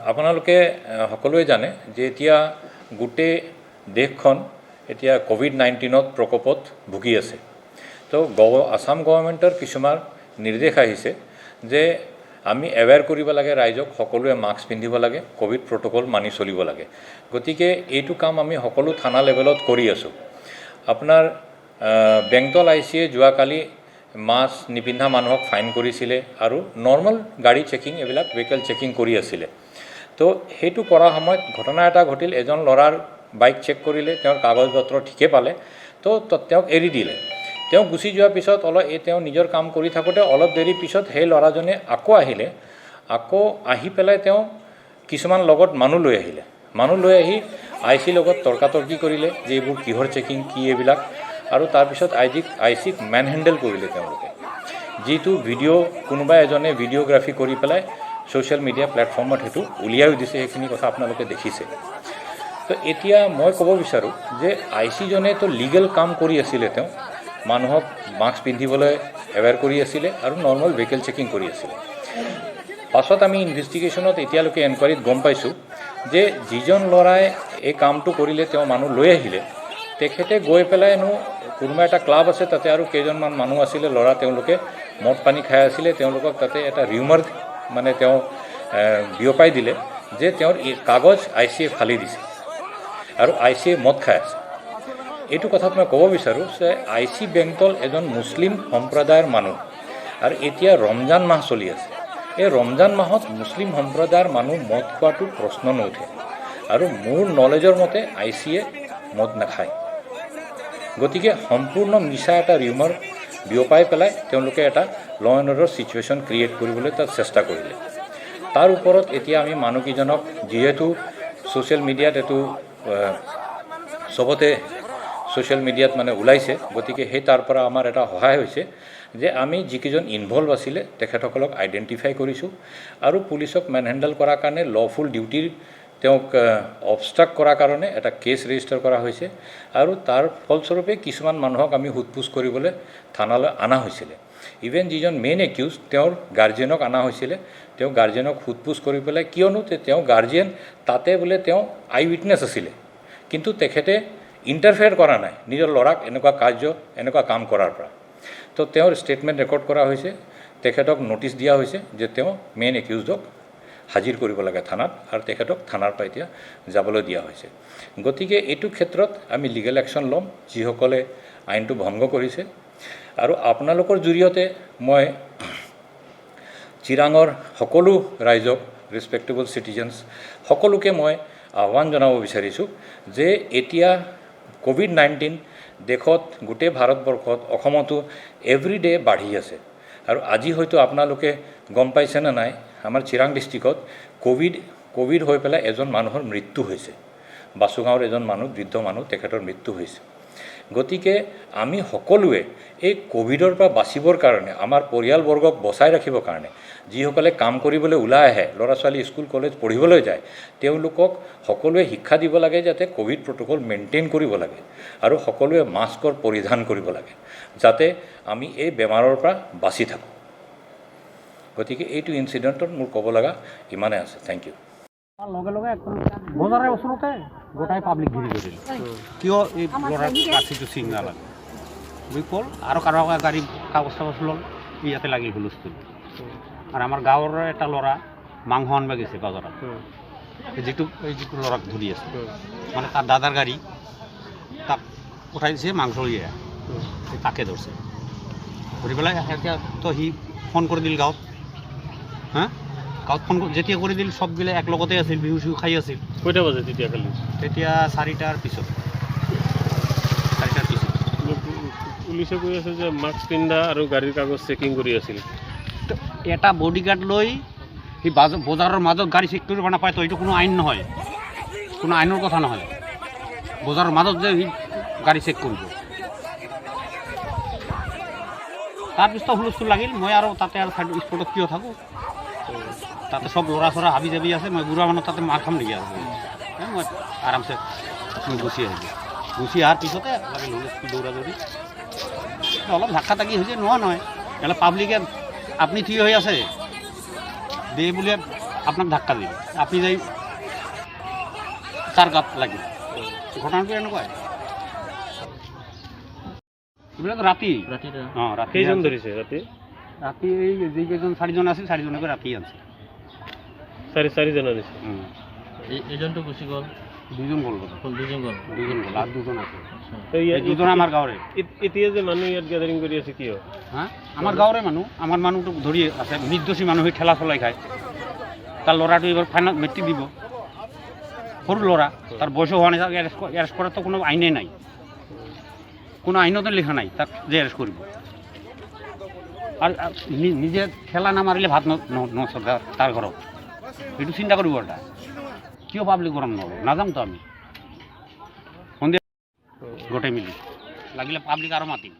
আপোনালোকে সকলোৱে জানে যে এতিয়া গোটেই দেশখন এতিয়া কোভিড-19ত প্ৰকোপত ভুগি আছে। তো আসাম গভৰ্ণমেণ্টৰ কিছুমান নিৰ্দেশ আহিছে যে আমি এৱেৰ কৰিব লাগে, ৰাইজক সকলোৱে মাস্ক পিন্ধিব লাগে, কোভিড প্ৰট'কল মানি চলিব লাগে। গতিকে এইটো কাম আমি সকলো থানা লেভেলত কৰি আছোঁ। আপোনাৰ বেংটল ICয়ে যোৱাকালি মাস্ক নিপিন্ধা মানুহক ফাইন কৰিছিলে আৰু নৰ্মেল গাড়ী চেকিং এইবিলাক ভেহিকেল চেকিং কৰি আছিলে। তো সেইটো কৰা সময়ত ঘটনা এটা ঘটিল, এজন ল'ৰাৰ বাইক চেক কৰিলে, তেওঁৰ কাগজ পত্ৰ ঠিকে পালে, তো তেওঁক এৰি দিলে। তেওঁ গুচি যোৱাৰ পিছত তেওঁ নিজৰ কাম কৰি থাকোঁতে অলপ দেৰি পিছত সেই ল'ৰাজনে আকৌ আহিলে। আকৌ আহি পেলাই তেওঁ কিছুমান লগত মানুহ লৈ আহিলে। মানুহ লৈ আহি IC লগত তৰ্কাতৰ্কি কৰিলে যে এইবোৰ কিহৰ চেকিং কি এইবিলাক, আৰু তাৰপিছত ICক মেন হেণ্ডেল কৰিলে তেওঁলোকে। যিটো ভিডিঅ' কোনোবা এজনে ভিডিঅ'গ্ৰাফি কৰি পেলাই ছ'চিয়েল মিডিয়া প্লেটফৰ্মত সেইটো উলিয়াইও দিছে, সেইখিনি কথা আপোনালোকে দেখিছে। তো এতিয়া মই ক'ব বিচাৰোঁ যে ICজনে তো লিগেল কাম কৰি আছিলে, তেওঁ মানুহক মাস্ক পিন্ধিবলৈ এৱেৰ কৰি আছিলে আৰু নৰ্মেল ভেহিকেল চেকিং কৰি আছিলে। পাছত আমি ইনভেষ্টিগেশ্যনত এতিয়ালৈকে এনকুৱাৰীত গম পাইছোঁ যে যিজন ল'ৰাই এই কামটো কৰিলে, তেওঁ মানুহ লৈ আহিলে, তেখেতে গৈ পেলাইনো কোনোবা এটা ক্লাব আছে, তাতে আৰু কেইজনমান মানুহ আছিলে ল'ৰা, তেওঁলোকে মদ পানী খাই আছিলে। তেওঁলোকক তাতে এটা ৰিউমাৰ মানে তেওঁ বিয়পাই দিলে যে তেওঁৰ কাগজ ICয়ে ফালি দিছে আৰু ICয়ে মদ খাই আছে। এইটো কথাত মই ক'ব বিচাৰোঁ যে IC বেংটল এজন মুছলিম সম্প্ৰদায়ৰ মানুহ, আৰু এতিয়া ৰমজান মাহ চলি আছে। এই ৰমজান মাহত মুছলিম সম্প্ৰদায়ৰ মানুহ মদ খোৱাটো প্ৰশ্ন নুঠে, আৰু মোৰ নলেজৰ মতে ICয়ে মদ নাখায়। গতিকে সম্পূৰ্ণ মিছা এটা ৰিউমাৰ বিয়পাই পেলাই তেওঁলোকে এটা ল এণ্ড অৰ্ডাৰ ছিটুৱেশ্যন ক্ৰিয়েট কৰিবলৈ তাত চেষ্টা কৰিলে। তাৰ ওপৰত এতিয়া আমি মানুহকেইজনক, যিহেতু ছ'চিয়েল মিডিয়াত এইটো চবতে ছ'চিয়েল মিডিয়াত মানে ওলাইছে, গতিকে সেই তাৰ পৰা আমাৰ এটা সহায় হৈছে যে আমি যিকেইজন ইনভলভ আছিলে তেখেতসকলক আইডেণ্টিফাই কৰিছোঁ, আৰু পুলিচক মেনহেণ্ডেল কৰাৰ কাৰণে লফুল ডিউটিৰ তেওঁক অবষ্ট্ৰাক্ট কৰাৰ কাৰণে এটা কেছ ৰেজিষ্টাৰ কৰা হৈছে, আৰু তাৰ ফলস্বৰূপে কিছুমান মানুহক আমি সোধপোছ কৰিবলৈ থানালৈ অনা হৈছিলে। ইভেন যিজন মেইন একিউজ তেওঁৰ গাৰ্জেনক অনা হৈছিলে, তেওঁ গাৰ্জেনক সোধপোছ কৰি পেলাই, কিয়নো তেওঁ গাৰ্জেন তাতে বোলে তেওঁ আই উইটনেছ আছিলে, কিন্তু তেখেতে ইণ্টাৰফেয়াৰ কৰা নাই নিজৰ ল'ৰাক এনেকুৱা কাম কৰাৰ পৰা। তো তেওঁৰ ষ্টেটমেণ্ট ৰেকৰ্ড কৰা হৈছে, তেখেতক ন'টিছ দিয়া হৈছে যে তেওঁ মেইন একিউজক হাজিৰ কৰিব লাগে থানাত, আৰু তেখেতক থানাৰ পৰা এতিয়া যাবলৈ দিয়া হৈছে। গতিকে এইটো ক্ষেত্ৰত আমি লিগেল একশ্যন ল'ম যিসকলে আইনটো ভংগ কৰিছে। আৰু আপোনালোকৰ জৰিয়তে মই চিৰাঙৰ সকলো ৰাইজক, ৰেছপেক্টেবল চিটিজেনছ সকলোকে মই আহ্বান জনাব বিচাৰিছোঁ যে এতিয়া কোভিড-19 দেশত, গোটেই ভাৰতবৰ্ষত, অসমতো এভৰিডে বাঢ়ি আছে। আৰু আজি হয়তো আপোনালোকে গম পাইছেনে নাই, আমাৰ চিৰাং ডিষ্ট্ৰিক্টত কোভিড হৈ পেলাই এজন মানুহৰ মৃত্যু হৈছে। বাসুগাঁৱৰ এজন মানুহ, বৃদ্ধ মানুহ, তেখেতৰ মৃত্যু হৈছে। গতিকে আমি সকলোৱে এই কোভিডৰ পৰা বাচিবৰ কাৰণে, আমাৰ পৰিয়ালবৰ্গক বচাই ৰাখিবৰ কাৰণে, যিসকলে কাম কৰিবলৈ ওলাই আহে, ল'ৰা ছোৱালী স্কুল কলেজ পঢ়িবলৈ যায়, তেওঁলোকক সকলোৱে শিক্ষা দিব লাগে যাতে কোভিড প্ৰট'কল মেইনটেইন কৰিব লাগে, আৰু সকলোৱে মাস্কৰ পৰিধান কৰিব লাগে যাতে আমি এই বেমাৰৰ পৰা বাচি থাকোঁ। গতিকে এইটো ইনচিডেণ্টত মোৰ ক'ব লগা ইমানে আছে। Thank you. লগে লগে বজাৰৰ ওচৰতে গোটাই পাব্লিক ঘূৰি গৈছিল, কিয় এই গাছীটো চিং নালাগে বিকল, আৰু কাৰোবাৰ গাড়ী কাগজ চাগজ ল'ল, ইয়াতে লাগিল হুলস্থুল। আৰু আমাৰ গাঁৱৰ এটা ল'ৰা মাংস আনিব গৈছে বজাৰত, যিটো ল'ৰাক ধৰি আছে, মানে তাৰ দাদাৰ গাড়ী, তাক উঠাই দিছে, মাংস লিয়ে তাকে ধৰিছে, ধৰি পেলাই এতিয়া তো সি ফোন কৰি দিল গাঁৱত। গাঁৱত ফোন যেতিয়া কৰি দিল, চবগিলা একলগতে আছিল, বিহু চিহু খাই আছিল। কেইটা বাজে তেতিয়া কালি? তেতিয়া 4টাৰ পিছত। পুলিচে কৈ আছে যে মাস্ক পিন্ধা আৰু গাড়ীৰ কাগজ চেকিং কৰি আছিল। এটা বডিগাৰ্ড লৈ সি বজাৰৰ মাজত গাড়ী চেক কৰিব নাপায়, তো এইটো কোনো আইন নহয়, কোনো আইনৰ কথা নহয়। বজাৰৰ মাজত যে সি গাড়ী চেক কৰিব, তাৰপিছত হুলস্থুল লাগিল, মই আৰু তাতে আৰু স্পটত কিয় থাকোঁ, তাতে চব ল'ৰা চৰা হাবি জাবি আছে, মই বুঢ়া মানুহ তাতে মাৰ খাম নেকি আৰু মই আৰামছে মই গুচি আহিলোঁ। গুচি অহাৰ পিছতে লাগিল হুলস্থুল দৌৰা দৌৰি, অলপ ধাক্কা তাকি হৈছে, নোহোৱা নহয়। এনে পাব্লিকে আপুনি থিয় হৈ আছে দে বুলি আপোনাক ধাক্কা দিলে, আপুনি যাই তাৰ গাত লাগিল। ঘটনাটো এনেকুৱাই। এইবিলাক ৰাতি অঁ ৰাতি কেইজন ধৰিছে ৰাতি? ৰাতি এই যিকেইজন 4জন আছিল 4জনকে ৰাতি আনিছে। চাৰিজন আনিছে। এজনটো গুচি গ'ল, 2জন গ'ল, 2জন গ'ল। 2জন গ'ল আৰু 2জন আছে। তো এই 2জন আমাৰ গাঁৱৰে। এতিয়া যে মানুহ ইয়াত গেদাৰিং কৰি আছে কিয়? হা আমাৰ গাঁৱৰে মানুহ, আমাৰ মানুহটোক ধৰি আছে, নিৰ্দোষী মানুহ হৈ ঠেলা চলাই খায়। তাৰ ল'ৰাটো এইবাৰ ফাইনেল মেট্ৰিক দিব, সৰু ল'ৰা, তাৰ বয়সো হোৱা নাই, তাক এৰেষ্ট কৰাতো কোনো আইনেই নাই, কোনো আইনতে লিখা নাই তাক যে এৰেষ্ট কৰিব। আৰু নিজে ঠেলা নামাৰিলে ভাত নচলে তাৰ ঘৰত, এইটো চিন্তা কৰিব এটা। কিয় পাব্লিক গৰম নহ'ব নাযাম তো আমি সন্ধিয়া গোটেই মিলি লাগিলে পাব্লিক আৰু মাতিম।